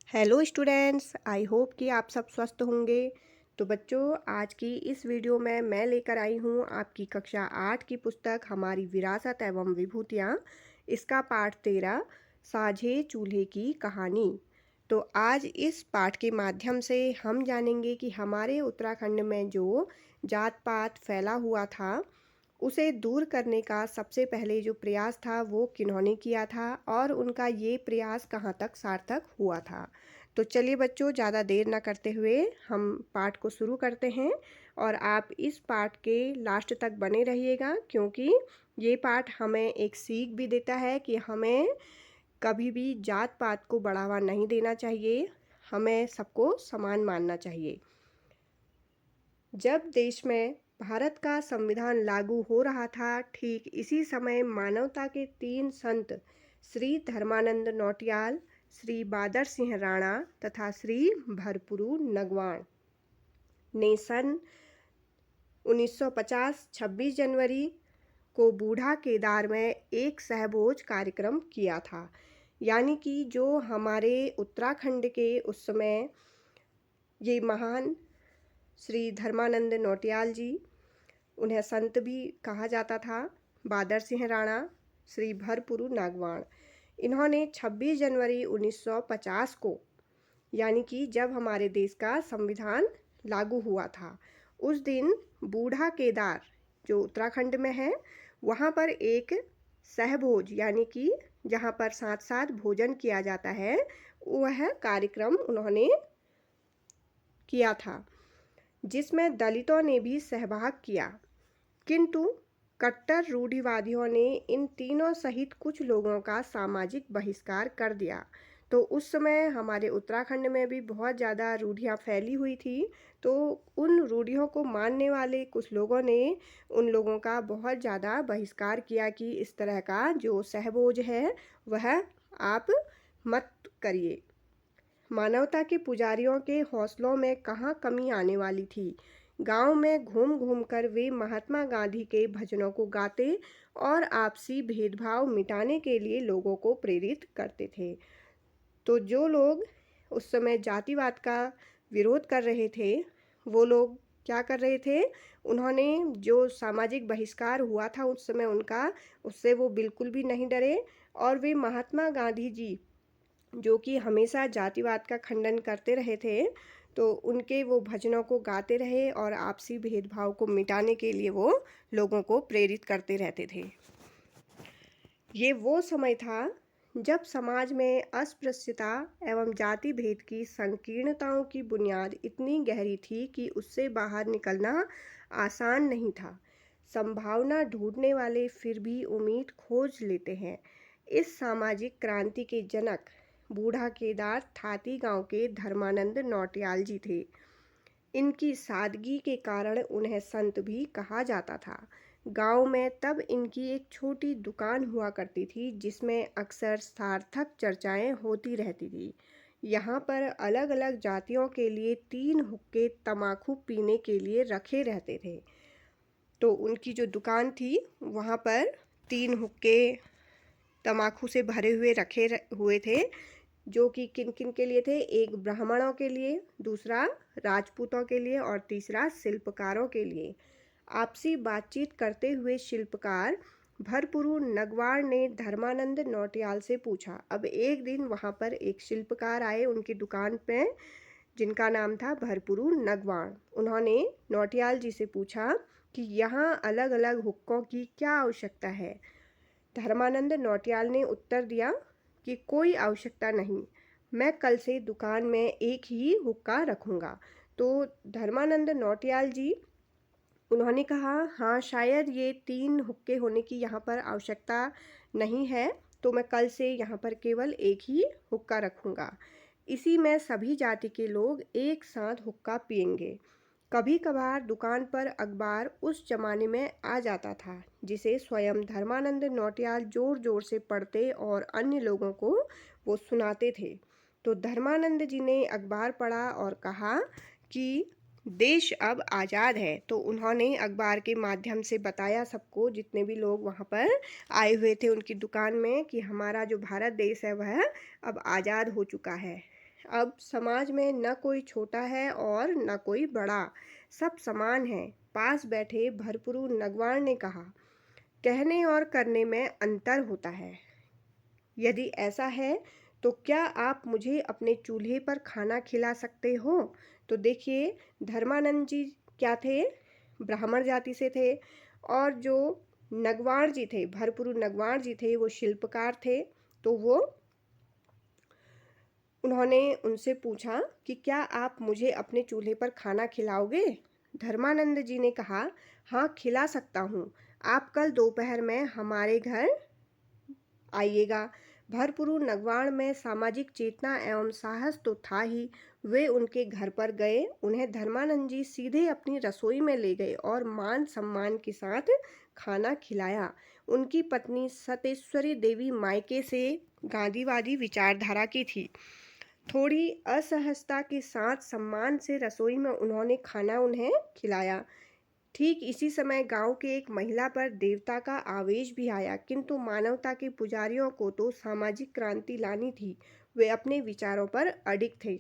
Hello students, I hope कि आप सब स्वस्थ होंगे। तो बच्चों, आज की इस वीडियो में मैं लेकर आई हूँ आपकी कक्षा 8 की पुस्तक हमारी विरासत एवं विभूतियाँ। इसका पाठ 13 साझे चूल्हे की कहानी। तो आज इस पाठ के माध्यम से हम जानेंगे कि हमारे उत्तराखंड में जो जात पात फैला हुआ था उसे दूर करने का सबसे पहले जो प्रयास था वो किन्होंने किया था और उनका ये प्रयास कहाँ तक सार्थक हुआ था। तो चलिए बच्चों, ज़्यादा देर ना करते हुए हम पाठ को शुरू करते हैं और आप इस पाठ के लास्ट तक बने रहिएगा, क्योंकि ये पाठ हमें एक सीख भी देता है कि हमें कभी भी जात पात को बढ़ावा नहीं देना चाहिए, हमें सबको समान मानना चाहिए। जब देश में भारत का संविधान लागू हो रहा था, ठीक इसी समय मानवता के 3 संत श्री धर्मानंद नौटियाल, श्री बादर सिंह राणा तथा श्री भरपुरु नगवाण ने सन 1950 26 जनवरी को बूढ़ा केदार में एक सहभोज कार्यक्रम किया था। यानी कि जो हमारे उत्तराखंड के उस समय ये महान श्री धर्मानंद नौटियाल जी, उन्हें संत भी कहा जाता था, बादर सिंह राणा, श्री भरपुरु नागवाण, इन्होंने 26 जनवरी 1950 को, यानी कि जब हमारे देश का संविधान लागू हुआ था, उस दिन बूढ़ा केदार जो उत्तराखंड में है वहाँ पर एक सहभोज, यानी कि जहाँ पर साथ साथ भोजन किया जाता है, वह कार्यक्रम उन्होंने किया था, जिसमें दलितों ने भी सहभाग किया। किंतु कट्टर रूढ़िवादियों ने इन तीनों सहित कुछ लोगों का सामाजिक बहिष्कार कर दिया। तो उस समय हमारे उत्तराखंड में भी बहुत ज़्यादा रूढ़ियाँ फैली हुई थी, तो उन रूढ़ियों को मानने वाले कुछ लोगों ने उन लोगों का बहुत ज़्यादा बहिष्कार किया कि इस तरह का जो सहभोज है वह आप मत करिए। मानवता के पुजारियों के हौसलों में कहाँ कमी आने वाली थी। गांव में घूम घूम कर वे महात्मा गांधी के भजनों को गाते और आपसी भेदभाव मिटाने के लिए लोगों को प्रेरित करते थे। तो जो लोग उस समय जातिवाद का विरोध कर रहे थे, वो लोग क्या कर रहे थे, उन्होंने जो सामाजिक बहिष्कार हुआ था उस समय उनका, उससे वो बिल्कुल भी नहीं डरे और वे महात्मा गांधी जी जो कि हमेशा जातिवाद का खंडन करते रहे थे, तो उनके वो भजनों को गाते रहे और आपसी भेदभाव को मिटाने के लिए वो लोगों को प्रेरित करते रहते थे। ये वो समय था जब समाज में अस्पृश्यता एवं जाति भेद की संकीर्णताओं की बुनियाद इतनी गहरी थी कि उससे बाहर निकलना आसान नहीं था। संभावना ढूंढने वाले फिर भी उम्मीद खोज लेते हैं। इस सामाजिक क्रांति के जनक बूढ़ा केदार थाती गांव के धर्मानंद नौटियाल जी थे। इनकी सादगी के कारण उन्हें संत भी कहा जाता था। गांव में तब इनकी एक छोटी दुकान हुआ करती थी, जिसमें अक्सर सार्थक चर्चाएं होती रहती थी। यहाँ पर अलग अलग जातियों के लिए 3 हुक्के तमाकू पीने के लिए रखे रहते थे। तो उनकी जो दुकान थी वहाँ पर 3 हुक्के तमाकू से भरे हुए रखे हुए थे, जो कि किन किन के लिए थे, एक ब्राह्मणों के लिए, दूसरा राजपूतों के लिए और तीसरा शिल्पकारों के लिए। आपसी बातचीत करते हुए शिल्पकार भरपुरु नगवार ने धर्मानंद नौटियाल से पूछा। अब एक दिन वहाँ पर एक शिल्पकार आए उनकी दुकान पे, जिनका नाम था भरपुरु नगवार। उन्होंने नौटियाल जी से पूछा कि यहाँ अलग अलग हुक्कों की क्या आवश्यकता है। धर्मानंद नौटियाल ने उत्तर दिया कि कोई आवश्यकता नहीं, मैं कल से दुकान में एक ही हुक्का रखूँगा। तो धर्मानंद नौटियाल जी, उन्होंने कहा, हाँ शायद ये 3 हुक्के होने की यहाँ पर आवश्यकता नहीं है, तो मैं कल से यहाँ पर केवल एक ही हुक्का रखूँगा। इसी में सभी जाति के लोग एक साथ हुक्का पिएंगे। कभी कभार दुकान पर अखबार उस जमाने में आ जाता था, जिसे स्वयं धर्मानंद नौटियाल जोर जोर से पढ़ते और अन्य लोगों को वो सुनाते थे। तो धर्मानंद जी ने अखबार पढ़ा और कहा कि देश अब आज़ाद है। तो उन्होंने अखबार के माध्यम से बताया सबको, जितने भी लोग वहाँ पर आए हुए थे उनकी दुकान में, कि हमारा जो भारत देश है वह अब आज़ाद हो चुका है। अब समाज में न कोई छोटा है और न कोई बड़ा, सब समान है। पास बैठे भरपुरु नगवार ने कहा, कहने और करने में अंतर होता है। यदि ऐसा है तो क्या आप मुझे अपने चूल्हे पर खाना खिला सकते हो? तो देखिए, धर्मानंद जी क्या थे? ब्राह्मण जाति से थे। और जो नगवार जी थे, भरपुरु नगवार जी थे, वो शिल्पकार थे। तो उन्होंने उनसे पूछा कि क्या आप मुझे अपने चूल्हे पर खाना खिलाओगे? धर्मानंद जी ने कहा, हाँ, खिला सकता हूँ। आप कल दोपहर में हमारे घर आइएगा। भरपुरु नगवार में सामाजिक चेतना एवं साहस तो था ही। वे उनके घर पर गए। उन्हें धर्मानंद जी सीधे अपनी रसोई में ले गए और मान सम्मान के साथ खाना खिलाया। उनकी पत्नी सतेश्वरी देवी मायके से गांधीवादी विचारधारा की थी। थोड़ी असहजता के साथ सम्मान से रसोई में उन्होंने खाना उन्हें खिलाया। ठीक इसी समय गांव के एक महिला पर देवता का आवेश भी आया, किंतु मानवता के पुजारियों को तो सामाजिक क्रांति लानी थी। वे अपने विचारों पर अडिग थे।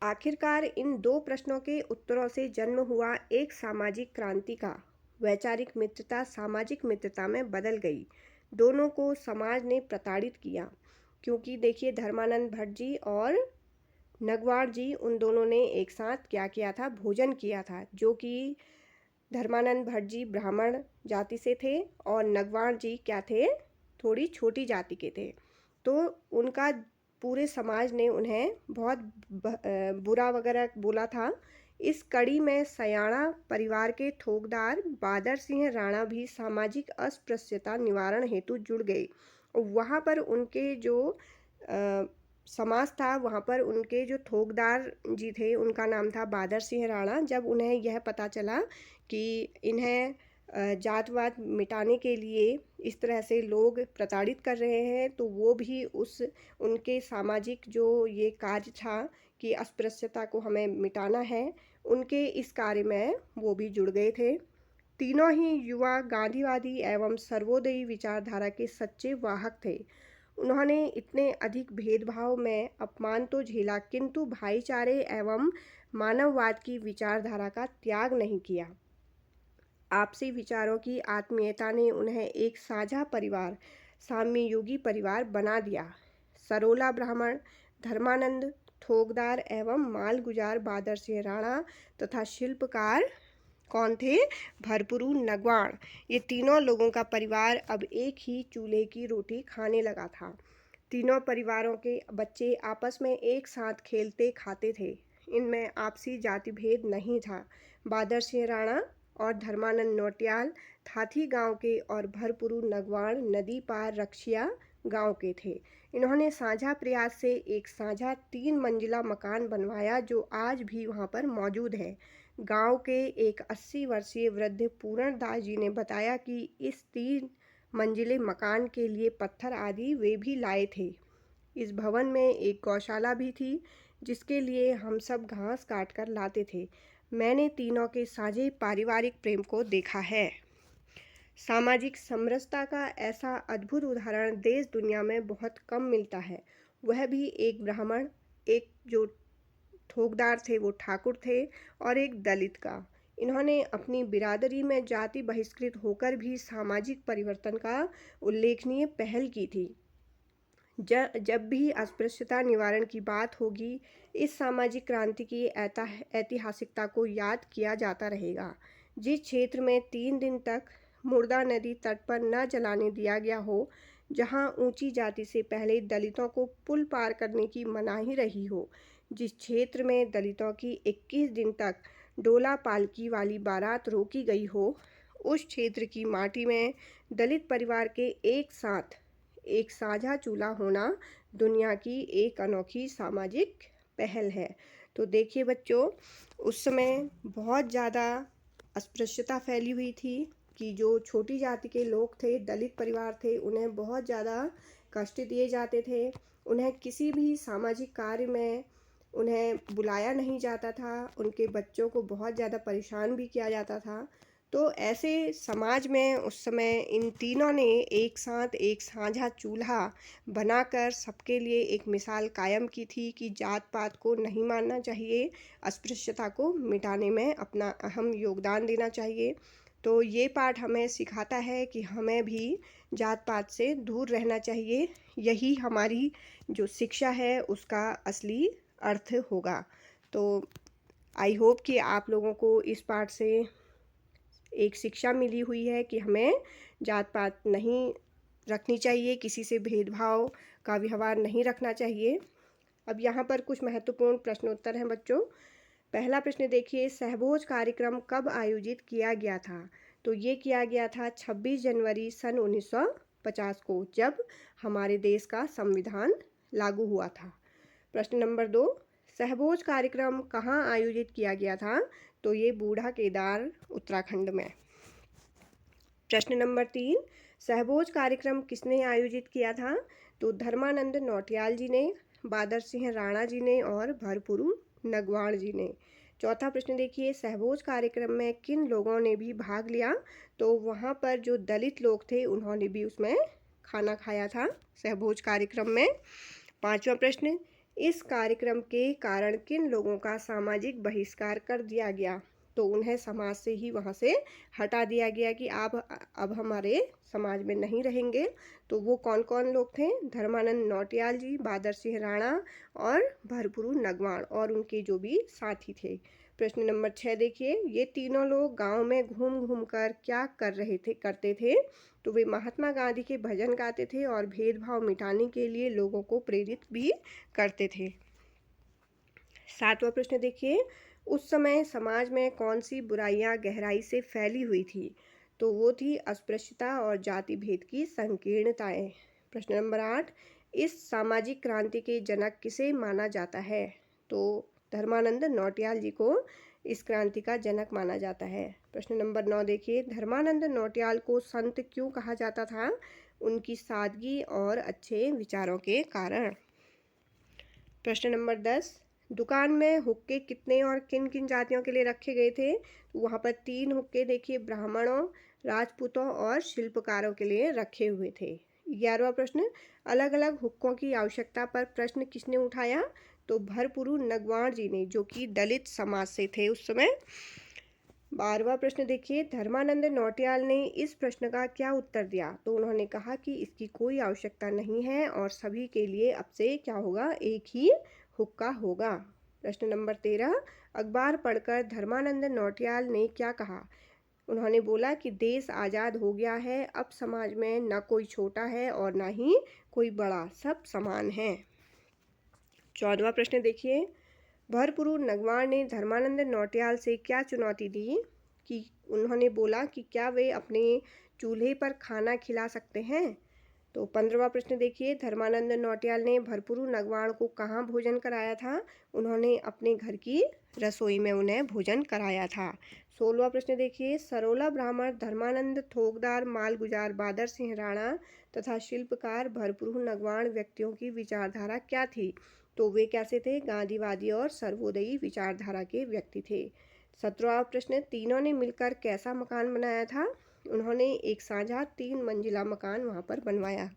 आखिरकार इन दो प्रश्नों के उत्तरों से जन्म हुआ एक सामाजिक क्रांति का। वैचारिक मित्रता सामाजिक मित्रता में बदल गई। दोनों को समाज ने प्रताड़ित किया, क्योंकि देखिए, धर्मानंद भट्ट जी और नगवार जी, उन दोनों ने एक साथ क्या किया था? भोजन किया था। जो कि धर्मानंद भट्ट जी ब्राह्मण जाति से थे और नगवार जी क्या थे? थोड़ी छोटी जाति के थे। तो उनका पूरे समाज ने उन्हें बहुत बुरा वगैरह बोला था। इस कड़ी में सयाणा परिवार के ठोकदार बादर सिंह राणा भी सामाजिक अस्पृश्यता निवारण हेतु जुड़ गए। और वहाँ पर उनके जो समाज था, वहाँ पर उनके जो ठोकदार जी थे, उनका नाम था बादर सिंह राणा। जब उन्हें यह पता चला कि इन्हें जातवाद मिटाने के लिए इस तरह से लोग प्रताड़ित कर रहे हैं, तो वो भी उनके सामाजिक जो ये कार्य था कि अस्पृश्यता को हमें मिटाना है, उनके इस कार्य में वो भी जुड़ गए थे। तीनों ही युवा गांधीवादी एवं सर्वोदयी विचारधारा के सच्चे वाहक थे। उन्होंने इतने अधिक भेदभाव में अपमान तो झेला, किंतु भाईचारे एवं मानववाद की विचारधारा का त्याग नहीं किया। आपसी विचारों की आत्मीयता ने उन्हें एक साझा परिवार, साम्ययुगी परिवार बना दिया। सरोला ब्राह्मण, धर्मानंद ठोकदार एवं मालगुजार बादर सिंह राणा तथा शिल्पकार कौन थे? भरपुरु नगवार। ये तीनों लोगों का परिवार अब एक ही चूल्हे की रोटी खाने लगा था। तीनों परिवारों के बच्चे आपस में एक साथ खेलते खाते थे। इनमें आपसी जाति भेद नहीं था। बादर सिंह राणा और धर्मानंद नौटियाल थाथी गांव के और भरपुरु नगवार नदी पार रक्षिया गांव के थे। इन्होंने साझा प्रयास से एक साझा 3 मंजिला मकान बनवाया, जो आज भी वहां पर मौजूद है। गांव के एक 80 वर्षीय वृद्ध पूरण दास जी ने बताया कि इस 3 मंजिले मकान के लिए पत्थर आदि वे भी लाए थे। इस भवन में एक गौशाला भी थी, जिसके लिए हम सब घास काट कर लाते थे। मैंने तीनों के साझे पारिवारिक प्रेम को देखा है। सामाजिक समरसता का ऐसा अद्भुत उदाहरण देश दुनिया में बहुत कम मिलता है। वह भी एक ब्राह्मण, एक जो ठोकदार थे वो ठाकुर थे, और एक दलित का। इन्होंने अपनी बिरादरी में जाति बहिष्कृत होकर भी सामाजिक परिवर्तन का उल्लेखनीय पहल की थी। जब भी अस्पृश्यता निवारण की बात होगी, इस सामाजिक क्रांति की ऐतिहासिकता को याद किया जाता रहेगा। जिस क्षेत्र में 3 दिन तक मुर्दा नदी तट पर न जलाने दिया गया हो, जहां ऊंची जाति से पहले दलितों को पुल पार करने की मनाही रही हो, जिस क्षेत्र में दलितों की 21 दिन तक डोला पालकी वाली बारात रोकी गई हो, उस क्षेत्र की माटी में दलित परिवार के एक साथ एक साझा चूल्हा होना दुनिया की एक अनोखी सामाजिक पहल है। तो देखिए बच्चों, उस समय बहुत ज़्यादा अस्पृश्यता फैली हुई थी कि जो छोटी जाति के लोग थे, दलित परिवार थे, उन्हें बहुत ज़्यादा कष्ट दिए जाते थे। उन्हें किसी भी सामाजिक कार्य में उन्हें बुलाया नहीं जाता था। उनके बच्चों को बहुत ज़्यादा परेशान भी किया जाता था। तो ऐसे समाज में उस समय इन तीनों ने एक साथ एक साझा चूल्हा बनाकर सबके लिए एक मिसाल कायम की थी कि जात पात को नहीं मानना चाहिए, अस्पृश्यता को मिटाने में अपना अहम योगदान देना चाहिए। तो ये पाठ हमें सिखाता है कि हमें भी जात पात से दूर रहना चाहिए। यही हमारी जो शिक्षा है उसका असली अर्थ होगा। तो आई होप कि आप लोगों को इस पाठ से एक शिक्षा मिली हुई है कि हमें जात पात नहीं रखनी चाहिए, किसी से भेदभाव का व्यवहार नहीं रखना चाहिए। अब यहाँ पर कुछ महत्वपूर्ण प्रश्नोत्तर हैं बच्चों। पहला प्रश्न देखिए, सहभोज कार्यक्रम कब आयोजित किया गया था? तो ये किया गया था 26 जनवरी सन 1950 को, जब हमारे देश का संविधान लागू हुआ था। प्रश्न नंबर 2, सहभोज कार्यक्रम कहाँ आयोजित किया गया था? तो ये बूढ़ा केदार उत्तराखंड में। प्रश्न नंबर 3, सहभोज कार्यक्रम किसने आयोजित किया था? तो धर्मानंद नौटियाल जी ने, बादर सिंह राणा जी ने और भरपुरू नगवाण जी ने। चौथा प्रश्न देखिए, सहभोज कार्यक्रम में किन लोगों ने भी भाग लिया? तो वहाँ पर जो दलित लोग थे उन्होंने भी उसमें खाना खाया था सहभोज कार्यक्रम में। पांचवा प्रश्न, इस कार्यक्रम के कारण किन लोगों का सामाजिक बहिष्कार कर दिया गया? तो उन्हें समाज से ही वहाँ से हटा दिया गया कि आप अब हमारे समाज में नहीं रहेंगे। तो वो कौन कौन लोग थे? धर्मानंद नौटियाल जी, बादर सिंह राणा और भरपुरू नगवाण और उनके जो भी साथी थे। प्रश्न नंबर 6 देखिए, ये तीनों लोग गांव में घूम घूम कर क्या करते थे? तो वे महात्मा गांधी के भजन गाते थे और भेदभाव मिटाने के लिए लोगों को प्रेरित भी करते थे। सातवां प्रश्न देखिए, उस समय समाज में कौन सी बुराइयां गहराई से फैली हुई थी? तो वो थी अस्पृश्यता और जाति भेद की संकीर्णताएं। प्रश्न नंबर 8, इस सामाजिक क्रांति के जनक किसे माना जाता है? तो धर्मानंद नौटियाल जी को इस क्रांति का जनक माना जाता है। प्रश्न नंबर 9 देखिए, धर्मानंद नौटियाल को संत क्यों कहा जाता था? उनकी सादगी और अच्छे विचारों के कारण। प्रश्न नंबर 10, दुकान में हुक्के कितने और किन किन जातियों के लिए रखे गए थे? वहाँ पर 3 हुक्के देखिए ब्राह्मणों, राजपूतों और शिल्पकारों के लिए रखे हुए थे। 11वां प्रश्न, अलग अलग हुक्कों की आवश्यकता पर प्रश्न किसने उठाया? तो भरपुरू नगवाण जी ने, जो कि दलित समाज से थे उस समय। 12वां प्रश्न देखिए, धर्मानंद नौटियाल ने इस प्रश्न का क्या उत्तर दिया? तो उन्होंने कहा कि इसकी कोई आवश्यकता नहीं है और सभी के लिए अब से क्या होगा, एक ही हुक्का होगा। प्रश्न नंबर 13, अखबार पढ़कर धर्मानंद नौटियाल ने क्या कहा? उन्होंने बोला कि देश आज़ाद हो गया है, अब समाज में न कोई छोटा है और न ही कोई बड़ा, सब समान हैं। 14वां प्रश्न देखिए, भरपुरू नगवाण ने धर्मानंद नौटियाल से क्या चुनौती दी? कि उन्होंने बोला कि क्या वे अपने चूल्हे पर खाना खिला सकते हैं? तो 15वां प्रश्न देखिए, धर्मानंद नौटियाल ने भरपुरू नगवाण को कहाँ भोजन कराया था? उन्होंने अपने घर की रसोई में उन्हें भोजन कराया था। 16वां प्रश्न देखिए, सरोला ब्राह्मण धर्मानंद, थोकदार, मालगुजार बादर सिंह राणा तथा शिल्पकार भरपुरू नगवाण व्यक्तियों की विचारधारा क्या थी? तो वे कैसे थे? गांधीवादी और सर्वोदयी विचारधारा के व्यक्ति थे। 17वां प्रश्न, तीनों ने मिलकर कैसा मकान बनाया था? उन्होंने एक साझा 3 मंजिला मकान वहाँ पर बनवाया।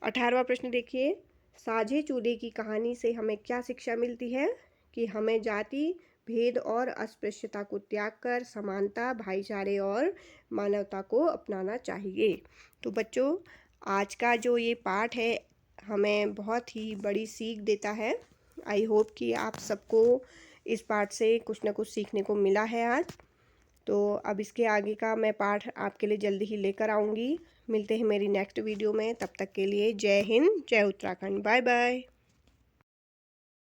18वां प्रश्न देखिए, साझे चूल्हे की कहानी से हमें क्या शिक्षा मिलती है? कि हमें जाति भेद और अस्पृश्यता को त्याग कर समानता, भाईचारे और मानवता को अपनाना चाहिए। तो बच्चों, आज का जो ये पाठ है हमें बहुत ही बड़ी सीख देता है। आई होप कि आप सबको इस पाठ से कुछ ना कुछ सीखने को मिला है आज। तो अब इसके आगे का मैं पाठ आपके लिए जल्दी ही लेकर आऊँगी। मिलते हैं मेरी नेक्स्ट वीडियो में, तब तक के लिए जय हिंद, जय उत्तराखंड, बाय बाय।